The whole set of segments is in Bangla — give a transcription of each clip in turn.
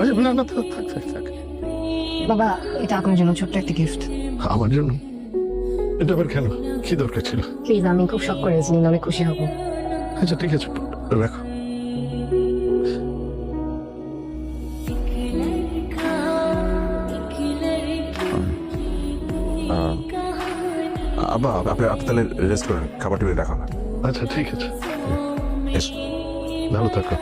আচ্ছা, না না, থাক থাক থাক থাক। বাবা, এটা আপনার জন্য ছোট্ট একটা গিফট। আমার জন্য? এটা আবার কেন? কি দরকার ছিল? প্লিজ, আমি খুব শখ করেছি, নিলে অনেক খুশি হব। আচ্ছা ঠিক আছে, রাখো। আব্বা আপনি আপনি তাহলে রেস্ট করেন, খাবার টেবিলে রাখা না। আচ্ছা ঠিক আছে, এসো। ভালো থাকো।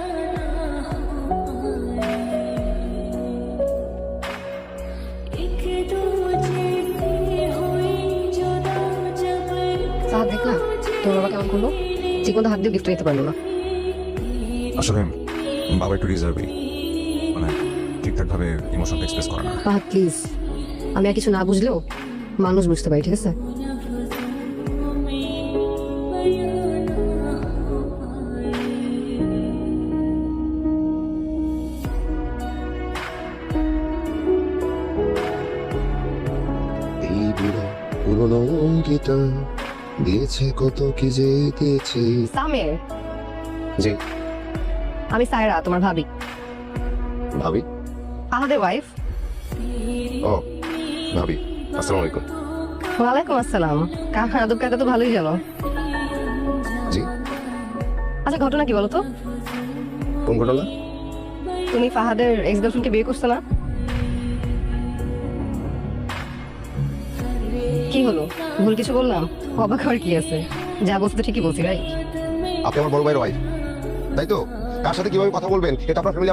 সাহাদ, দেখলা তোর বাবা কেমন করলো? ঠিক মতো হাত দিয়ে গিফট দিতে পারলো না। আসলে বাবা একটু রিজার্ভই, মানে ঠিকঠাক ভাবে ইমোশনটা এক্সপ্রেস করে না। সাহাদ প্লিজ, আমি আর কিছু না বুঝলেও মানুষ বুঝতে পারি, ঠিক আছে? এই বুড়ো পুরনো অঙ্কিত দিয়েছে কত কি যে দিয়েছে। সামের, জি আমি সায়রা, তোমার ভাবি, ভাবি। ফাহাদের ওয়াইফ। ও ভাবি, আসসালামু আলাইকুম। ওয়ালাইকুম আসসালাম। কাকা আদব কাকা তো ভালোই জানো। জি, আচ্ছা, ঘটনা কি বলো তো? কোন ঘটনা? তুমি ফাহাদের এক্স গার্লফ্রেন্ডকে বিয়ে করছো না? কি হলো, ভুল কিছু বললাম? অবাক হওয়ার কি আছে? যা বলছো তো ঠিকই বলছি, রাইট? আপনি আমার বড় ভাইয়ের ওয়াইফ, তাই তো? কার সাথে কিভাবে কথা বলবেন এটা আপনার ফ্যামিলি